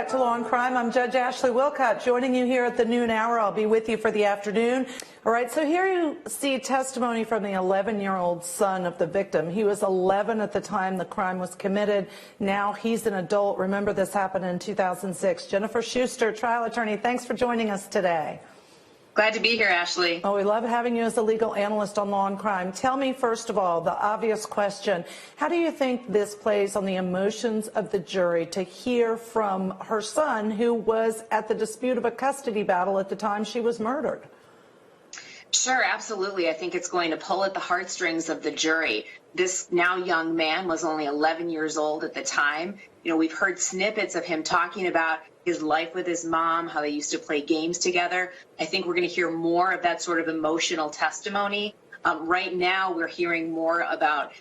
back to Law and Crime. I'm Judge Ashley Wilcott, joining you here at the noon hour. I'll be with you for the afternoon. All right, so here you see testimony from the 11-year-old son of the victim. He was 11 at the time the crime was committed. Now he's an adult. Remember, this happened in 2006. Jennifer Schuster, trial attorney, thanks for joining us today. Glad to be here, Ashley. Oh, we love having you as a legal analyst on Law and Crime. Tell me, first of all, the obvious question. How do you think this plays on the emotions of the jury to hear from her son, who was at the dispute of a custody battle at the time she was murdered? Sure, absolutely. I think it's going to pull at the heartstrings of the jury. This now young man was only 11 years old at the time. You know, we've heard snippets of him talking about his life with his mom, how they used to play games together. I think we're going to hear more of that sort of emotional testimony. Right now, we're hearing more about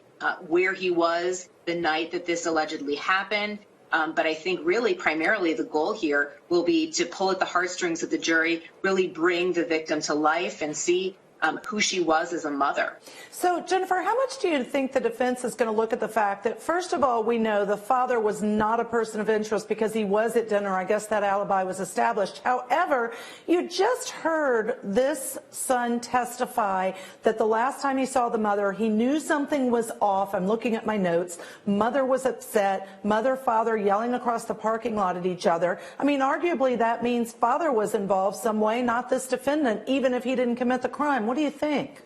where he was the night that this allegedly happened. But I think really primarily the goal here will be to pull at the heartstrings of the jury, really bring the victim to life and see who she was as a mother. So, Jennifer, how much do you think the defense is going to look at the fact that, first of all, we know the father was not a person of interest because he was at dinner. I guess that alibi was established. However, you just heard this son testify that the last time he saw the mother, he knew something was off. I'm looking at my notes. Mother was upset. Mother, father yelling across the parking lot at each other. I mean, arguably that means father was involved some way, not this defendant, even if he didn't commit the crime. What do you think?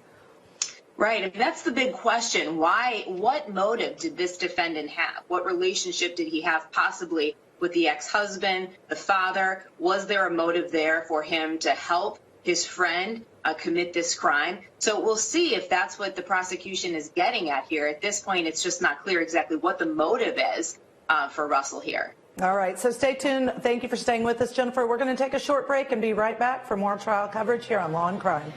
Right. And that's the big question. What motive did this defendant have? What relationship did he have possibly with the ex-husband, the father? Was there a motive there for him to help his friend commit this crime? So we'll see if that's what the prosecution is getting at here. At this point, it's just not clear exactly what the motive is for Russell here. All right, so stay tuned. Thank you for staying with us, Jennifer. We're going to take a short break and be right back for more trial coverage here on Law and Crime.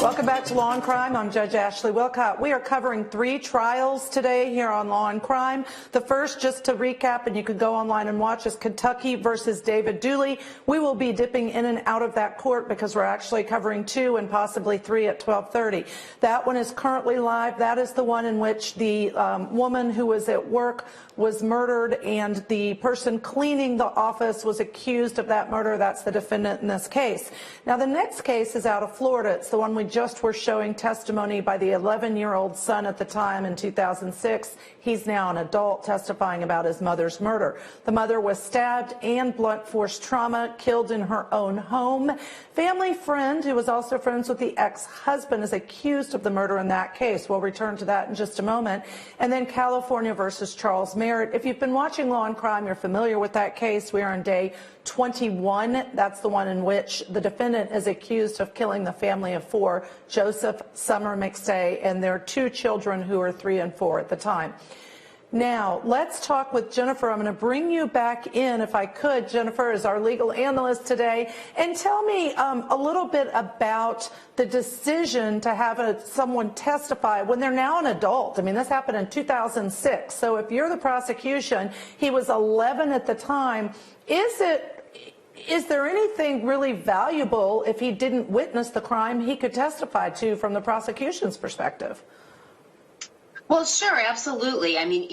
Welcome back to Law and Crime. I'm Judge Ashley Wilcott. We are covering 3 trials today here on Law and Crime. The first, just to recap, and you can go online and watch, is Kentucky versus David Dooley. We will be dipping in and out of that court because we're actually covering 2 and possibly 3 at 12:30. That one is currently live. That is the one in which the woman who was at work was murdered, and the person cleaning the office was accused of that murder. That's the defendant in this case. Now, the next case is out of Florida. It's the one we just were showing testimony by the 11-year-old son at the time in 2006. He's now an adult testifying about his mother's murder. The mother was stabbed and blunt force trauma, killed in her own home. Family friend, who was also friends with the ex-husband, is accused of the murder in that case. We'll return to that in just a moment. And then California versus Charles Merritt. If you've been watching Law and Crime, you're familiar with that case. We are on day 21. That's the one in which the defendant is accused of killing the family of 4, Joseph, Summer McStay, and their 2 children who are 3 and 4 at the time. Now, let's talk with Jennifer. I'm going to bring you back in, if I could. Jennifer is our legal analyst today. And tell me a little bit about the decision to have someone testify when they're now an adult. I mean, this happened in 2006. So if you're the prosecution, he was 11 at the time. Is there anything really valuable if he didn't witness the crime he could testify to from the prosecution's perspective? Well, sure, absolutely. I mean,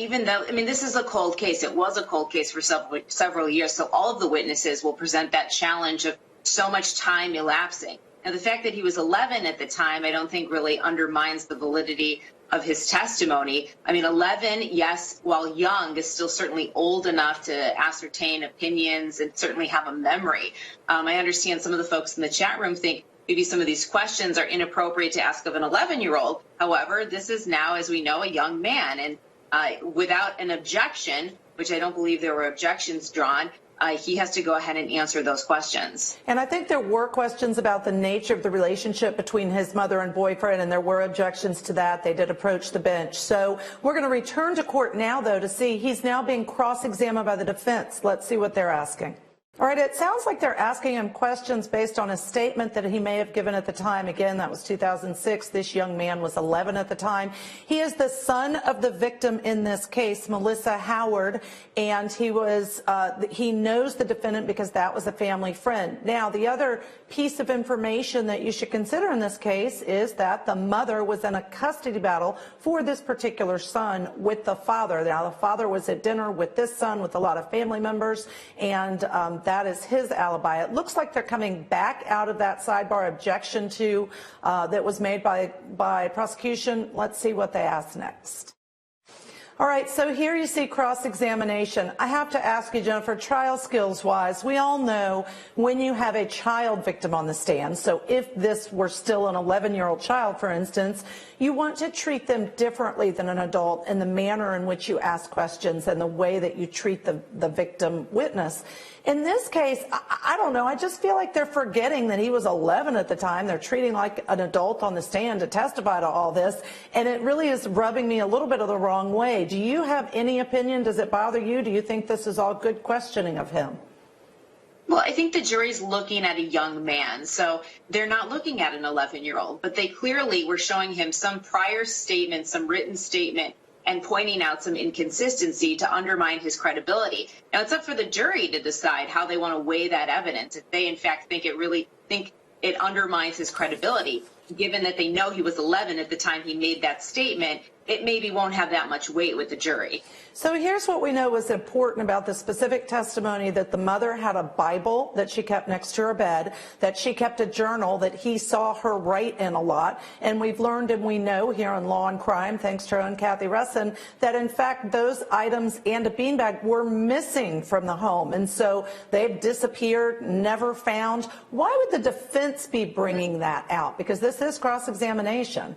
this is a cold case. It was a cold case for several years, so all of the witnesses will present that challenge of so much time elapsing. Now, the fact that he was 11 at the time, I don't think really undermines the validity of his testimony. I mean, 11, yes, while young, is still certainly old enough to ascertain opinions and certainly have a memory. I understand some of the folks in the chat room think maybe some of these questions are inappropriate to ask of an 11-year-old. However, this is now, as we know, a young man. And without an objection, which I don't believe there were objections drawn, he has to go ahead and answer those questions. And I think there were questions about the nature of the relationship between his mother and boyfriend, and there were objections to that. They did approach the bench. So we're going to return to court now, though, to see he's now being cross-examined by the defense. Let's see what they're asking. All right, it sounds like they're asking him questions based on a statement that he may have given at the time. Again, that was 2006. This young man was 11 at the time. He is the son of the victim in this case, Melissa Howard, and he knows the defendant because that was a family friend. Now, the other piece of information that you should consider in this case is that the mother was in a custody battle for this particular son with the father. Now, the father was at dinner with this son with a lot of family members, and that is his alibi. It looks like they're coming back out of that sidebar objection to that was made by prosecution. Let's see what they ask next. All right, so here you see cross-examination. I have to ask you, Jennifer, trial skills-wise, we all know when you have a child victim on the stand, so if this were still an 11-year-old child, for instance, you want to treat them differently than an adult in the manner in which you ask questions and the way that you treat the victim witness. In this case, I don't know, I just feel like they're forgetting that he was 11 at the time. They're treating like an adult on the stand to testify to all this, and it really is rubbing me a little bit of the wrong way. Do you have any opinion? Does it bother you? Do you think this is all good questioning of him? Well, I think the jury's looking at a young man, so they're not looking at an 11-year-old, but they clearly were showing him some prior statement, some written statement, and pointing out some inconsistency to undermine his credibility. Now, it's up for the jury to decide how they want to weigh that evidence. If they, in fact, think it undermines his credibility, given that they know he was 11 at the time he made that statement, it maybe won't have that much weight with the jury. So here's what we know was important about the specific testimony: that the mother had a Bible that she kept next to her bed, that she kept a journal that he saw her write in a lot. And we've learned and we know here on Law and Crime, thanks to our own Kathy Russin, that in fact those items and a beanbag were missing from the home. And so they've disappeared, never found. Why would the defense be bringing that out? Because this is cross-examination.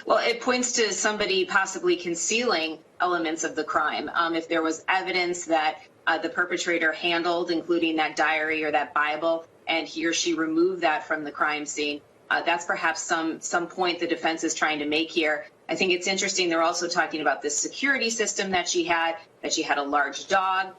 Well, it points to somebody possibly concealing elements of the crime. If there was evidence that the perpetrator handled, including that diary or that Bible, and he or she removed that from the crime scene, that's perhaps some point the defense is trying to make here. I think it's interesting. They're also talking about this security system that she had a large dog.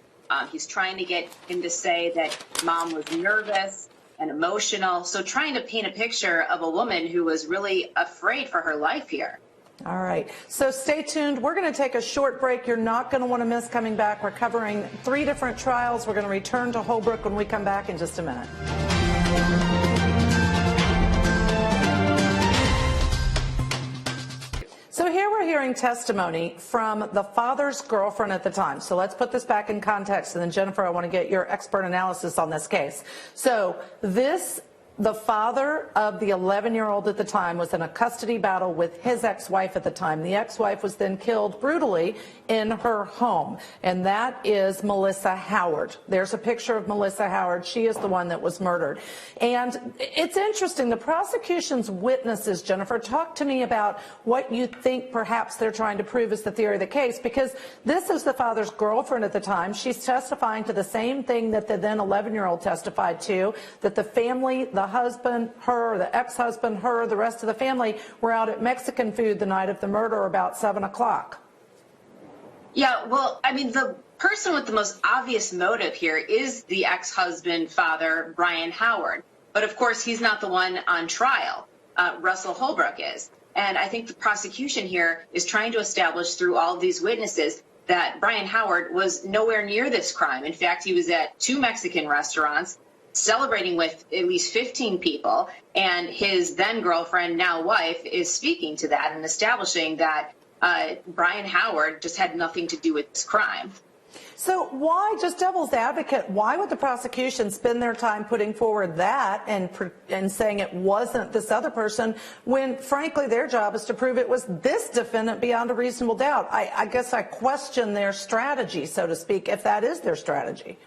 He's trying to get him to say that mom was nervous and emotional. So trying to paint a picture of a woman who was really afraid for her life here. All right. So stay tuned. We're going to take a short break. You're not going to want to miss coming back. We're covering 3 different trials. We're going to return to Holbrook when we come back in just a minute. So here we're hearing testimony from the father's girlfriend at the time. So let's put this back in context. And then, Jennifer, I want to get your expert analysis on this case. So the father of the 11-year-old at the time was in a custody battle with his ex-wife at the time. The ex-wife was then killed brutally in her home, and that is Melissa Howard. There's a picture of Melissa Howard. She is the one that was murdered. And it's interesting, the prosecution's witnesses, Jennifer, talk to me about what you think perhaps they're trying to prove is the theory of the case, because this is the father's girlfriend at the time. She's testifying to the same thing that the then 11-year-old testified to, that the family, the husband, her, the ex-husband, her, the rest of the family were out at Mexican food the night of the murder about 7 o'clock. Yeah, well, I mean, the person with the most obvious motive here is the ex-husband, father, Brian Howard. But of course, he's not the one on trial. Russell Holbrook is. And I think the prosecution here is trying to establish through all of these witnesses that Brian Howard was nowhere near this crime. In fact, he was at 2 Mexican restaurants, celebrating with at least 15 people, and his then girlfriend, now wife, is speaking to that and establishing that Brian Howard just had nothing to do with this crime. So why, just devil's advocate, why would the prosecution spend their time putting forward that and saying it wasn't this other person when, frankly, their job is to prove it was this defendant beyond a reasonable doubt? I guess I question their strategy, so to speak, if that is their strategy.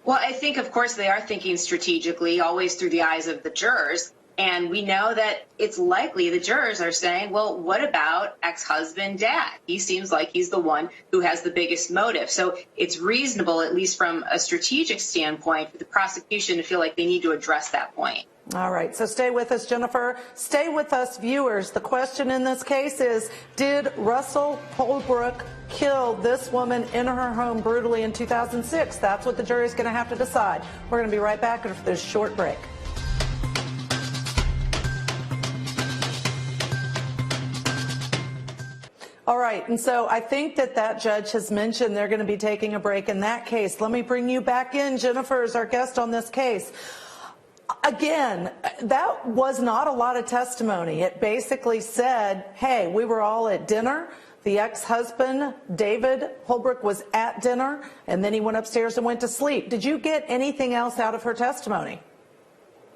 Well, I think, of course, they are thinking strategically, always through the eyes of the jurors. And we know that it's likely the jurors are saying, well, what about ex-husband dad? He seems like he's the one who has the biggest motive. So it's reasonable, at least from a strategic standpoint, for the prosecution to feel like they need to address that point. All right, so stay with us, Jennifer. Stay with us, viewers. The question in this case is, did Russell Holbrook kill this woman in her home brutally in 2006? That's what the jury's going to have to decide. We're going to be right back after this short break. All right, and so I think that judge has mentioned they're going to be taking a break in that case. Let me bring you back in. Jennifer is our guest on this case. Again, that was not a lot of testimony. It basically said, hey, we were all at dinner. The ex-husband, David Holbrook, was at dinner, and then he went upstairs and went to sleep. Did you get anything else out of her testimony?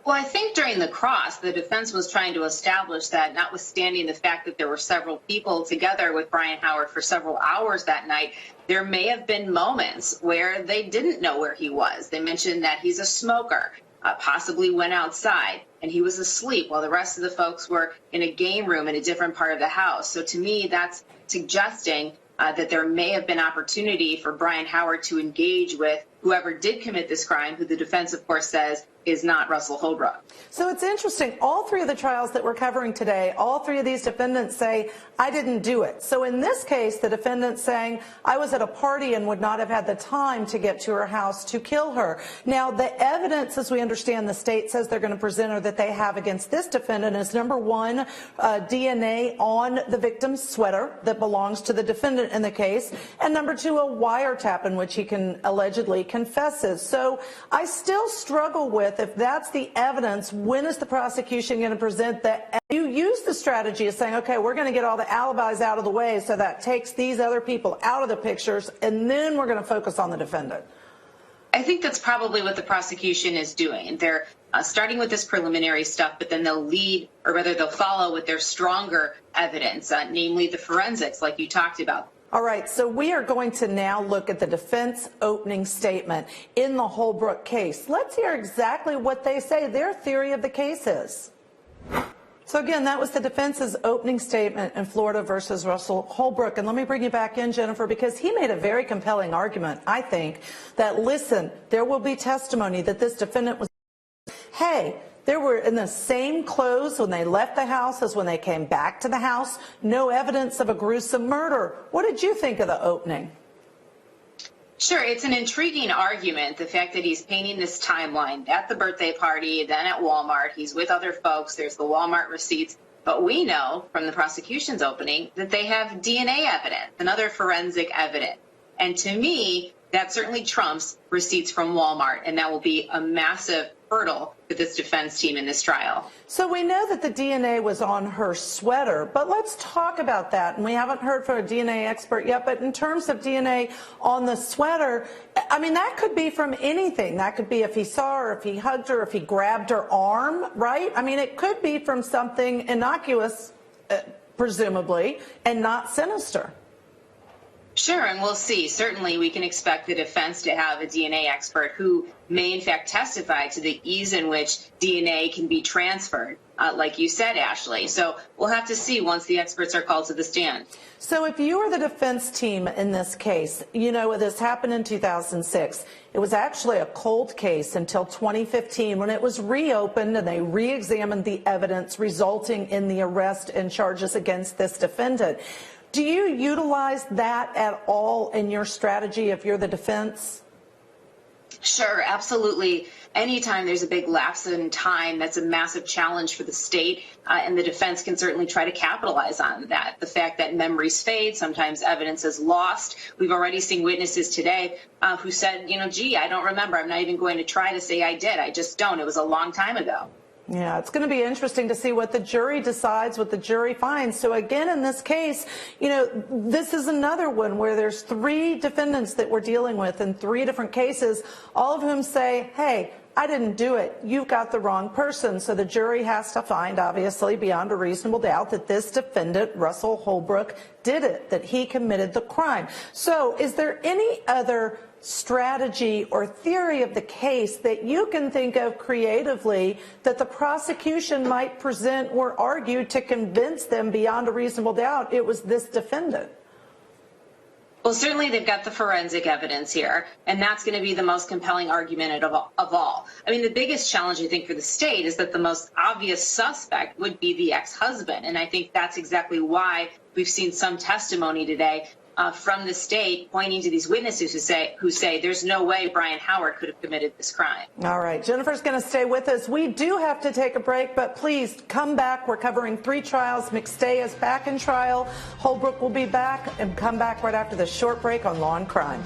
Well, I think during the cross, the defense was trying to establish that, notwithstanding the fact that there were several people together with Brian Howard for several hours that night, there may have been moments where they didn't know where he was. They mentioned that he's a smoker, possibly went outside, and he was asleep while the rest of the folks were in a game room in a different part of the house. So to me, that's suggesting that there may have been opportunity for Brian Howard to engage with whoever did commit this crime, who the defense, of course, says is not Russell Holbrook. So it's interesting. All three of the trials that we're covering today, all three of these defendants say, I didn't do it. So in this case, the defendant's saying, I was at a party and would not have had the time to get to her house to kill her. Now, the evidence, as we understand, the state says they're going to present or that they have against this defendant is, number one, DNA on the victim's sweater that belongs to the defendant in the case, and number two, a wiretap in which he can allegedly confesses. So I still struggle with, if that's the evidence, when is the prosecution going to present that? You use the strategy of saying, okay, we're going to get all the alibis out of the way so that takes these other people out of the pictures, and then we're going to focus on the defendant. I think that's probably what the prosecution is doing. They're starting with this preliminary stuff, but then they'll lead, or rather they'll follow with their stronger evidence, namely the forensics, like you talked about. All right, so we are going to now look at the defense opening statement in the Holbrook case. Let's hear exactly what they say their theory of the case is. So again, that was the defense's opening statement in Florida versus Russell Holbrook. And let me bring you back in, Jennifer, because he made a very compelling argument, I think, that, listen, there will be testimony that this defendant was, hey, they were in the same clothes when they left the house as when they came back to the house. No evidence of a gruesome murder. What did you think of the opening? Sure, it's an intriguing argument, the fact that he's painting this timeline at the birthday party, then at Walmart. He's with other folks. There's the Walmart receipts. But we know from the prosecution's opening that they have DNA evidence and other forensic evidence. And to me, that certainly trumps receipts from Walmart, and that will be a massive hurdle for this defense team in this trial. So we know that the DNA was on her sweater, but let's talk about that. And we haven't heard from a DNA expert yet, but in terms of DNA on the sweater, I mean, that could be from anything. That could be if he saw her, if he hugged her, if he grabbed her arm, right? I mean, it could be from something innocuous, presumably, and not sinister. Sure, and we'll see. Certainly, we can expect the defense to have a DNA expert who may, in fact, testify to the ease in which DNA can be transferred, like you said, Ashley. So we'll have to see once the experts are called to the stand. So if you were the defense team in this case, you know, this happened in 2006. It was actually a cold case until 2015 when it was reopened and they re-examined the evidence resulting in the arrest and charges against this defendant. Do you utilize that at all in your strategy if you're the defense? Sure, absolutely. Anytime there's a big lapse in time, that's a massive challenge for the state, and the defense can certainly try to capitalize on that. The fact that memories fade, sometimes evidence is lost. We've already seen witnesses today who said, you know, gee, I don't remember. I'm not even going to try to say I did. I just don't. It was a long time ago. Yeah, it's going to be interesting to see what the jury decides, what the jury finds. So again, in this case, you know, this is another one where there's three defendants that we're dealing with in three different cases, all of whom say, hey, I didn't do it. You've got the wrong person. So the jury has to find, obviously, beyond a reasonable doubt that this defendant, Russell Holbrook, did it, that he committed the crime. So is there any other strategy or theory of the case that you can think of creatively that the prosecution might present or argue to convince them beyond a reasonable doubt it was this defendant? Well, certainly they've got the forensic evidence here, and that's going to be the most compelling argument of all. I mean, the biggest challenge, I think, for the state is that the most obvious suspect would be the ex-husband, and I think that's exactly why we've seen some testimony today from the state pointing to these witnesses who say there's no way Brian Howard could have committed this crime. All right, Jennifer's going to stay with us. We do have to take a break, but please come back. We're covering 3 trials. McStay is back in trial. Holbrook will be back, and come back right after this short break on Law and Crime.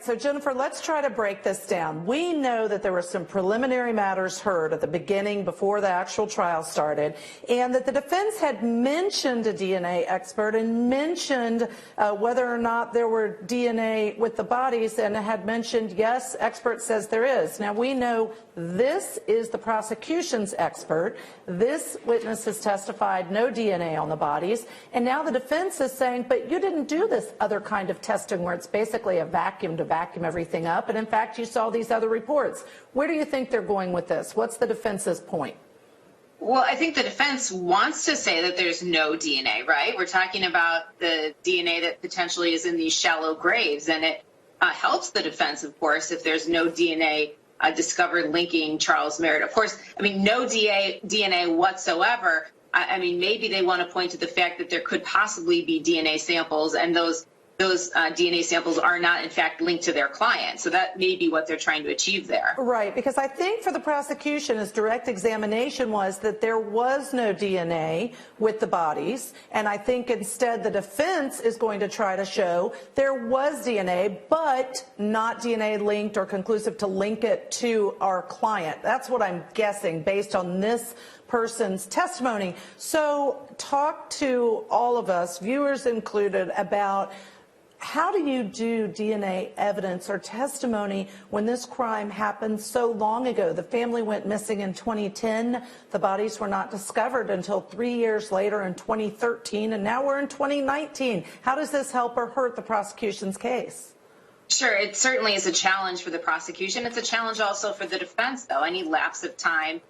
So, Jennifer, let's try to break this down. We know that there were some preliminary matters heard at the beginning before the actual trial started, and that the defense had mentioned a DNA expert and mentioned whether or not there were DNA with the bodies, and had mentioned, yes, expert says there is. Now, we know this is the prosecution's expert. This witness has testified no DNA on the bodies, and now the defense is saying, but you didn't do this other kind of testing where it's basically a vacuum to vacuum everything up, and in fact you saw these other reports. Where do you think they're going with this? What's the defense's point? Well, I think the defense wants to say that there's no DNA, right? We're talking about the DNA that potentially is in these shallow graves, and it helps the defense, of course, if there's no DNA discovered linking Charles Merritt. Of course, I mean, no DNA whatsoever. I mean, maybe they want to point to the fact that there could possibly be DNA samples, and those DNA samples are not, in fact, linked to their client. So that may be what they're trying to achieve there. Right, because I think for the prosecution, his direct examination was that there was no DNA with the bodies, and I think instead the defense is going to try to show there was DNA, but not DNA linked or conclusive to link it to our client. That's what I'm guessing based on this person's testimony. So talk to all of us, viewers included, about how do you do DNA evidence or testimony when this crime happened so long ago? The family went missing in 2010. The bodies were not discovered until 3 years later in 2013, and now we're in 2019. How does this help or hurt the prosecution's case? Sure, it certainly is a challenge for the prosecution. It's a challenge also for the defense, though. Any lapse of time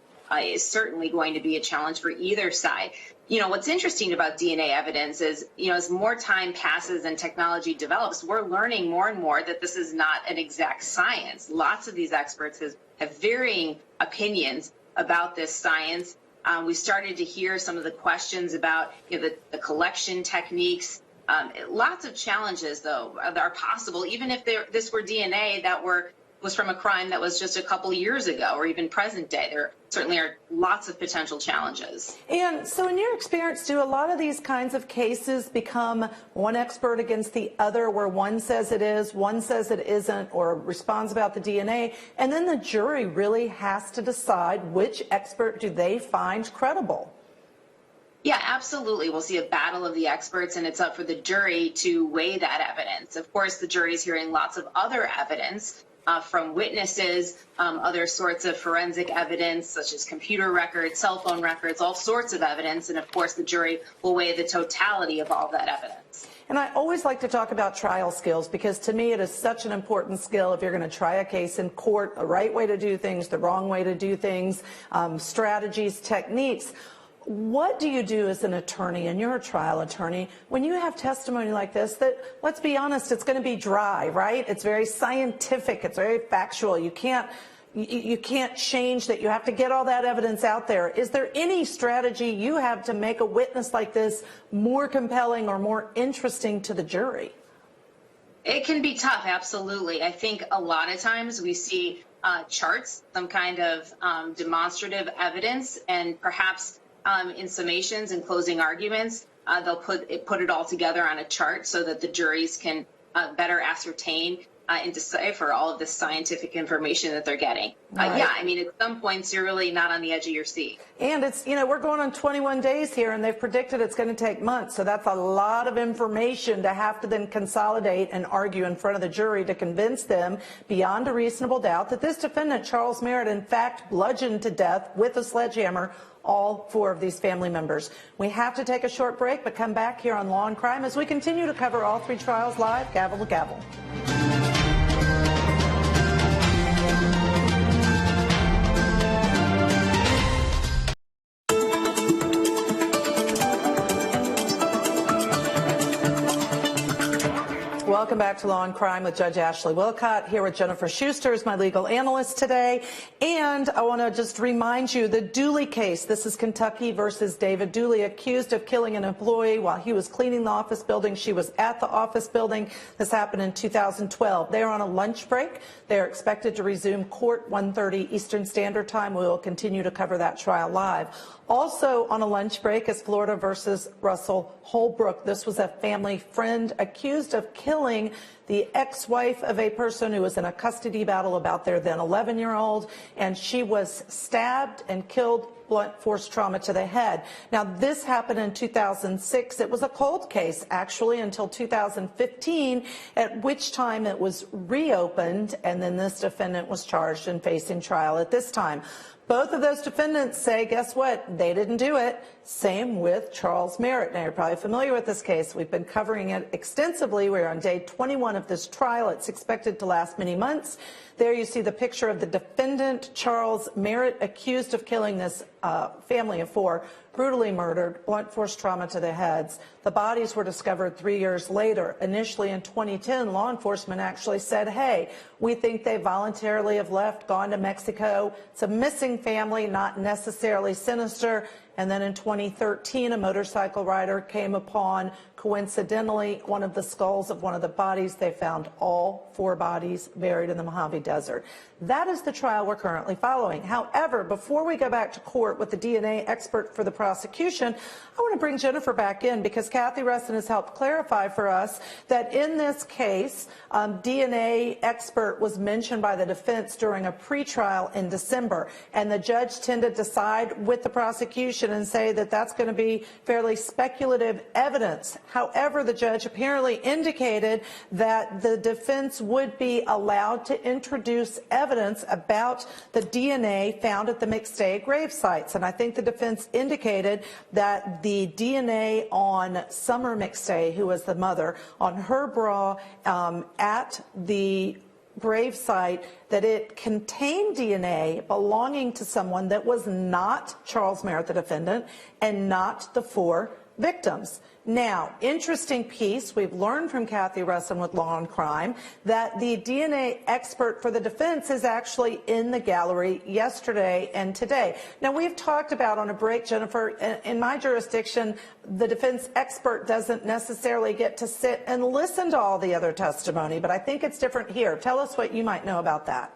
is certainly going to be a challenge for either side. You know, what's interesting about DNA evidence is, you know, as more time passes and technology develops, we're learning more and more that this is not an exact science. Lots of these experts have varying opinions about this science. We started to hear some of the questions about, you know, the collection techniques. Lots of challenges, though, are possible, even if this were DNA that was from a crime that was just a couple years ago or even present day. There certainly are lots of potential challenges. And so in your experience, do a lot of these kinds of cases become one expert against the other, where one says it is, one says it isn't, or responds about the DNA, and then the jury really has to decide which expert do they find credible? Yeah, absolutely. We'll see a battle of the experts, and it's up for the jury to weigh that evidence. Of course, the jury's hearing lots of other evidence from witnesses, other sorts of forensic evidence, such as computer records, cell phone records, all sorts of evidence. And of course, the jury will weigh the totality of all that evidence. And I always like to talk about trial skills, because to me it is such an important skill if you're going to try a case in court, the right way to do things, the wrong way to do things, strategies, techniques. What do you do as an attorney, and you're a trial attorney, when you have testimony like this that, let's be honest, it's going to be dry, right? It's very scientific. It's very factual. You can't change that. You have to get all that evidence out there. Is there any strategy you have to make a witness like this more compelling or more interesting to the jury? It can be tough, absolutely. I think a lot of times we see charts, some kind of demonstrative evidence, and perhaps in summations and closing arguments, they'll put it all together on a chart so that the juries can better ascertain and decipher all of this scientific information that they're getting. Right. Yeah, I mean, at some points, you're really not on the edge of your seat. And it's, we're going on 21 days here, and they've predicted it's going to take months. So that's a lot of information to have to then consolidate and argue in front of the jury to convince them beyond a reasonable doubt that this defendant, Charles Merritt, in fact, bludgeoned to death with a sledgehammer all 4 of these family members. We have to take a short break, but come back here on Law and Crime as we continue to cover all 3 trials live, gavel to gavel. Welcome back to Law and Crime with Judge Ashley Wilcott, here with Jennifer Schuster as my legal analyst today. And I want to just remind you, the Dooley case, this is Kentucky versus David Dooley, accused of killing an employee while he was cleaning the office building. She was at the office building. This happened in 2012. They're on a lunch break. They're expected to resume court 1:30 Eastern Standard Time. We will continue to cover that trial live. Also on a lunch break is Florida versus Russell Holbrook. This was a family friend accused of killing the ex-wife of a person who was in a custody battle about their then 11-year-old, and she was stabbed and killed, blunt force trauma to the head. Now, this happened in 2006. It was a cold case, actually, until 2015, at which time it was reopened, and then this defendant was charged and facing trial at this time. Both of those defendants say, guess what? They didn't do it. Same with Charles Merritt. Now, you're probably familiar with this case. We've been covering it extensively. We're on day 21 of this trial. It's expected to last many months. There you see the picture of the defendant, Charles Merritt, accused of killing this family of 4, brutally murdered, blunt force trauma to the heads. The bodies were discovered 3 years later. Initially in 2010, law enforcement actually said, hey, we think they voluntarily have left, gone to Mexico. It's a missing family, not necessarily sinister. And then in 2013, a motorcycle rider came upon, coincidentally, one of the skulls of one of the bodies. They found all 4 bodies buried in the Mojave Desert. That is the trial we're currently following. However, before we go back to court with the DNA expert for the prosecution, I want to bring Jennifer back in because Kathy Russin has helped clarify for us that in this case, DNA expert was mentioned by the defense during a pretrial in December, and the judge tended to side with the prosecution and say that that's going to be fairly speculative evidence. However, the judge apparently indicated that the defense would be allowed to introduce evidence about the DNA found at the McStay grave sites. And I think the defense indicated that the DNA on Summer McStay, who was the mother, on her bra at the grave site, that it contained DNA belonging to someone that was not Charles Merritt, the defendant, and not the 4 victims. Now, interesting piece, we've learned from Kathy Russin with Law and Crime that the DNA expert for the defense is actually in the gallery yesterday and today. Now, we've talked about on a break, Jennifer, in my jurisdiction, the defense expert doesn't necessarily get to sit and listen to all the other testimony, but I think it's different here. Tell us what you might know about that.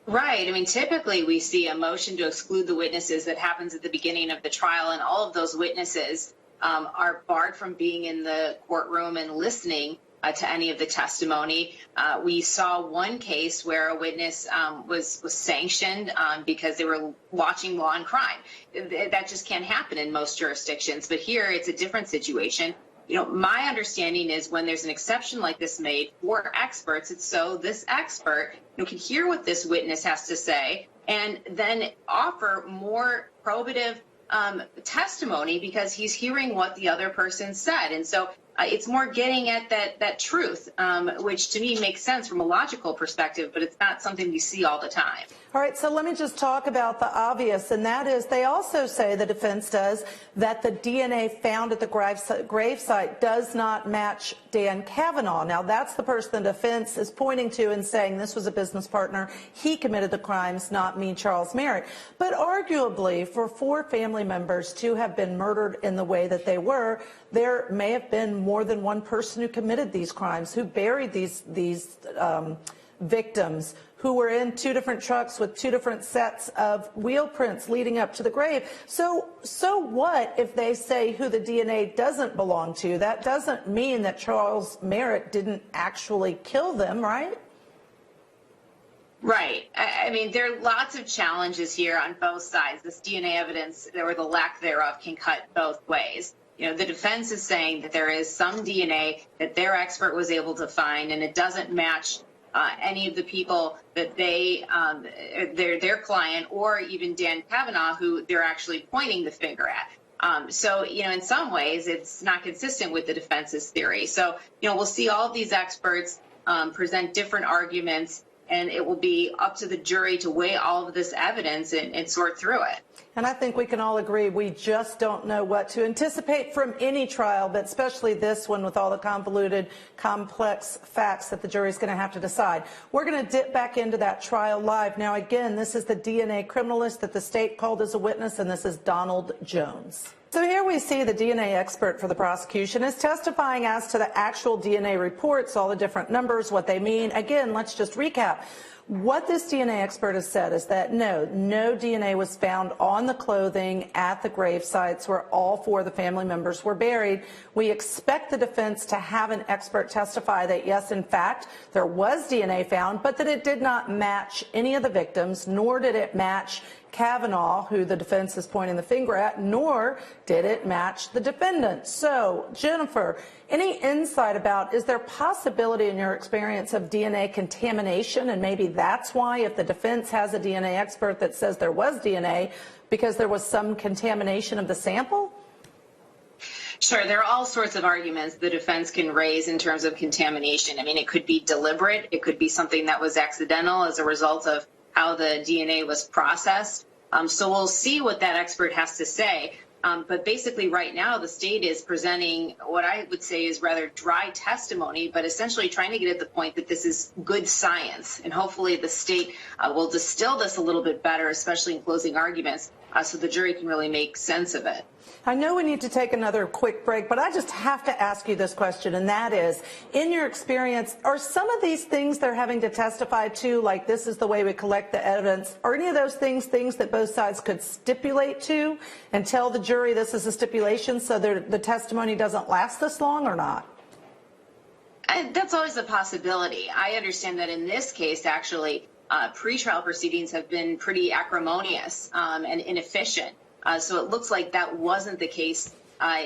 Right. I mean, typically we see a motion to exclude the witnesses that happens at the beginning of the trial, and all of those witnesses are barred from being in the courtroom and listening to any of the testimony. We saw one case where a witness was sanctioned because they were watching Law and Crime. That just can't happen in most jurisdictions. But here it's a different situation. You know, my understanding is when there's an exception like this made for experts, it's so this expert can hear what this witness has to say and then offer more probative testimony because he's hearing what the other person said. And so it's more getting at that truth, which to me makes sense from a logical perspective, but it's not something we see all the time. All right, so let me just talk about the obvious, and that is they also say, the defense does, that the DNA found at the grave site does not match Dan Kavanaugh. Now, that's the person the defense is pointing to and saying this was a business partner. He committed the crimes, not me, Charles Merritt. But arguably, for 4 family members to have been murdered in the way that they were, there may have been more than one person who committed these crimes, who buried these victims, who were in 2 different trucks with 2 different sets of wheel prints leading up to the grave. So what if they say who the DNA doesn't belong to? That doesn't mean that Charles Merritt didn't actually kill them, right? Right. I mean, there are lots of challenges here on both sides. This DNA evidence, or the lack thereof, can cut both ways. You know, the defense is saying that there is some DNA that their expert was able to find, and it doesn't match any of the people that their client, or even Dan Kavanaugh, who they're actually pointing the finger at. So, you know, in some ways, it's not consistent with the defense's theory. So, you know, we'll see all of these experts present different arguments, and it will be up to the jury to weigh all of this evidence and sort through it. And I think we can all agree we just don't know what to anticipate from any trial, but especially this one with all the convoluted, complex facts that the jury's going to have to decide. We're going to dip back into that trial live. Now, again, this is the DNA criminalist that the state called as a witness, and this is Donald Jones. So here we see the DNA expert for the prosecution is testifying as to the actual DNA reports, all the different numbers, what they mean. Again, let's just recap. What this DNA expert has said is that no DNA was found on the clothing at the grave sites where all four of the family members were buried. We expect the defense to have an expert testify that yes, in fact, there was DNA found, but that it did not match any of the victims, nor did it match Kavanaugh, who the defense is pointing the finger at, nor did it match the defendant. So, Jennifer, any insight about, is there possibility in your experience of DNA contamination? And maybe that's why, if the defense has a DNA expert that says there was DNA, because there was some contamination of the sample? Sure, there are all sorts of arguments the defense can raise in terms of contamination. I mean, it could be deliberate. It could be something that was accidental as a result of how the DNA was processed. So we'll see what that expert has to say. But basically right now the state is presenting what I would say is rather dry testimony, but essentially trying to get at the point that this is good science. And hopefully the state will distill this a little bit better, especially in closing arguments, so the jury can really make sense of it. I know we need to take another quick break, but I just have to ask you this question, and that is, in your experience, are some of these things they're having to testify to, like this is the way we collect the evidence, are any of those things that both sides could stipulate to and tell the jury this is a stipulation so the testimony doesn't last this long, or not? That's always a possibility. I understand that in this case, actually, pretrial proceedings have been pretty acrimonious and inefficient. So it looks like that wasn't the case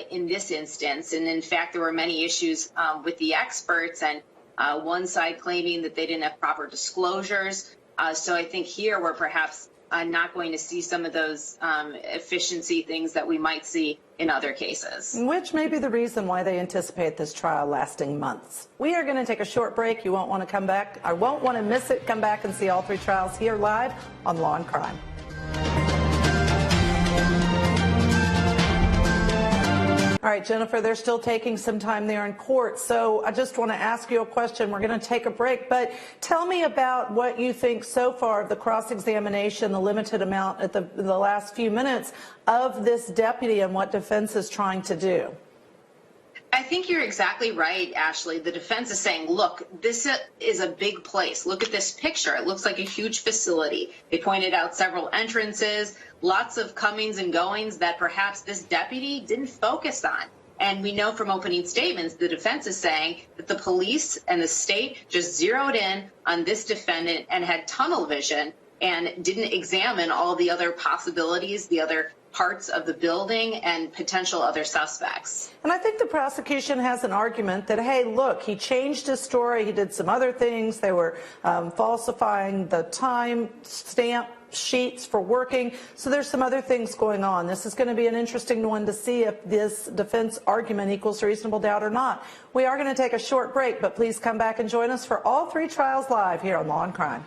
in this instance. And in fact, there were many issues with the experts, and one side claiming that they didn't have proper disclosures. So I think here we're perhaps not going to see some of those efficiency things that we might see in other cases. Which may be the reason why they anticipate this trial lasting months. We are going to take a short break. You won't want to come back. I won't want to miss it. Come back and see all three trials here live on Law and Crime. All right, Jennifer, they're still taking some time there in court, so I just want to ask you a question. We're going to take a break, but tell me about what you think so far of the cross-examination, the limited amount at the last few minutes of this deputy and what defense is trying to do. I think you're exactly right, Ashley. The defense is saying, look, this is a big place. Look at this picture. It looks like a huge facility. They pointed out several entrances, lots of comings and goings that perhaps this deputy didn't focus on. And we know from opening statements, the defense is saying that the police and the state just zeroed in on this defendant and had tunnel vision and didn't examine all the other possibilities, the other parts of the building and potential other suspects. And I think the prosecution has an argument that, hey, look, he changed his story. He did some other things. They were falsifying the time stamp sheets for working. So there's some other things going on. This is going to be an interesting one to see if this defense argument equals reasonable doubt or not. We are going to take a short break, but please come back and join us for all three trials live here on Law and Crime.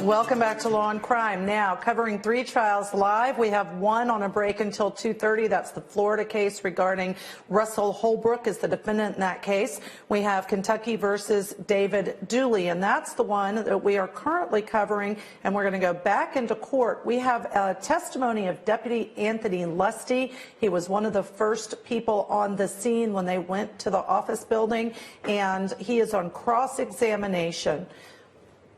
Welcome back to Law and Crime. Now, covering three trials live. We have one on a break until 2:30. That's the Florida case regarding Russell Holbrook as the defendant in that case. We have Kentucky versus David Dooley, and that's the one that we are currently covering, and we're going to go back into court. We have a testimony of Deputy Anthony Lusty. He was one of the first people on the scene when they went to the office building, and he is on cross-examination.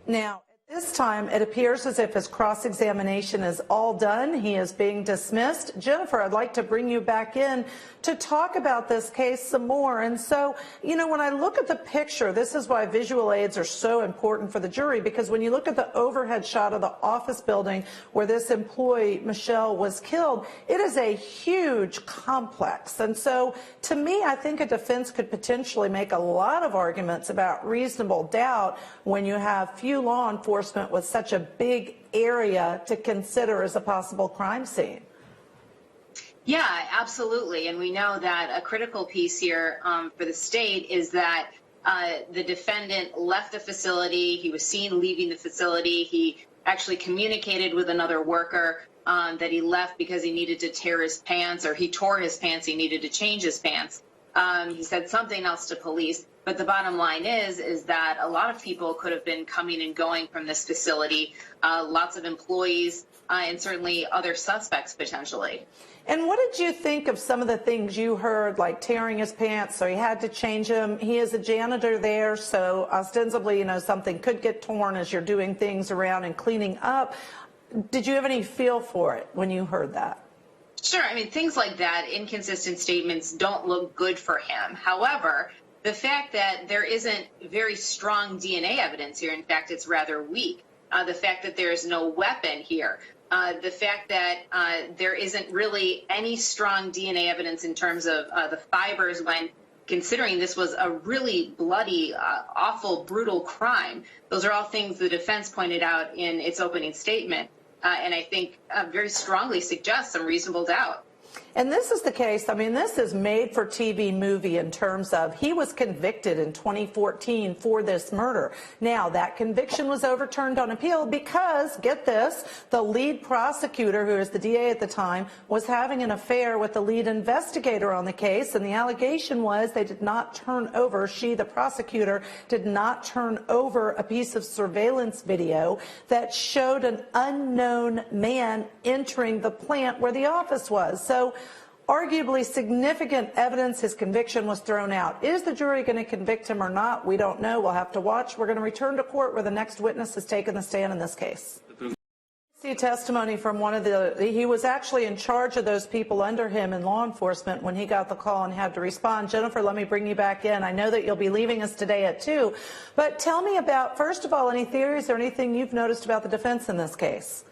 Now, This time, it appears as if his cross-examination is all done. He is being dismissed. Jennifer, I'd like to bring you back in to talk about this case some more. And so, you know, when I look at the picture, this is why visual aids are so important for the jury, because when you look at the overhead shot of the office building where this employee, Michelle, was killed, it is a huge complex. And so, to me, I think a defense could potentially make a lot of arguments about reasonable doubt when you have few law enforcement with such a big area to consider as a possible crime scene. Yeah, absolutely. And we know that a critical piece here for the state is that the defendant left the facility. He was seen leaving the facility. He actually communicated with another worker that he left because he needed to tear his pants, or he tore his pants. He needed to change his pants. He said something else to police. But the bottom line is that a lot of people could have been coming and going from this facility, lots of employees, and certainly other suspects potentially. And what did you think of some of the things you heard, like tearing his pants, so he had to change them? He is a janitor there, so ostensibly, you know, something could get torn as you're doing things around and cleaning up. Did you have any feel for it when you heard that? Sure. I mean, things like that, inconsistent statements, don't look good for him. However, the fact that there isn't very strong DNA evidence here, in fact, it's rather weak. The fact that there is no weapon here, the fact that there isn't really any strong DNA evidence in terms of the fibers when considering this was a really bloody, awful, brutal crime. Those are all things the defense pointed out in its opening statement, and I think very strongly suggests some reasonable doubt. And this is the case, I mean, this is made for TV movie in terms of he was convicted in 2014 for this murder. Now, that conviction was overturned on appeal because, get this, the lead prosecutor, who is the DA at the time, was having an affair with the lead investigator on the case, and the allegation was they did not turn over, the prosecutor, did not turn over a piece of surveillance video that showed an unknown man entering the plant where the office was. So, arguably significant evidence, his conviction was thrown out. Is the jury going to convict him or not? We don't know. We'll have to watch. We're going to return to court where the next witness has taken the stand in this case. See testimony from one of he was actually in charge of those people under him in law enforcement when he got the call and had to respond. Jennifer, let me bring you back in. I know that you'll be leaving us today at 2, but tell me about, first of all, any theories or anything you've noticed about the defense in this case.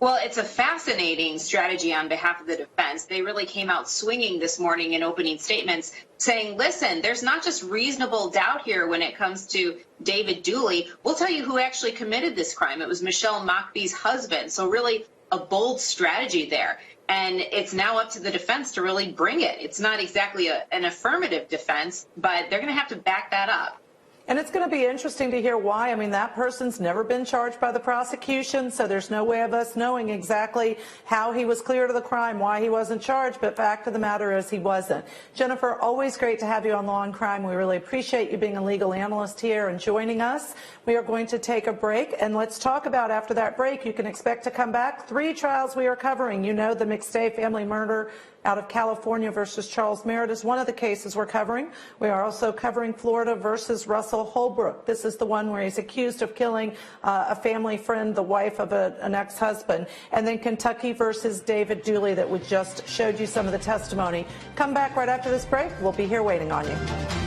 Well, it's a fascinating strategy on behalf of the defense. They really came out swinging this morning in opening statements saying, listen, there's not just reasonable doubt here when it comes to David Dooley. We'll tell you who actually committed this crime. It was Michelle Mockbee's husband. So really a bold strategy there. And it's now up to the defense to really bring it. It's not exactly an affirmative defense, but they're going to have to back that up. And it's going to be interesting to hear why. I mean, that person's never been charged by the prosecution, so there's no way of us knowing exactly how he was cleared of the crime, why he wasn't charged, but fact of the matter is he wasn't. Jennifer, always great to have you on Law and Crime. We really appreciate you being a legal analyst here and joining us. We are going to take a break, and let's talk about after that break. You can expect to come back. 3 trials we are covering. You know, the McStay family murder out of California versus Charles Merritt is one of the cases we're covering. We are also covering Florida versus Russell Holbrook. This is the one where he's accused of killing a family friend, the wife of an ex-husband. And then Kentucky versus David Dooley that we just showed you some of the testimony. Come back right after this break. We'll be here waiting on you.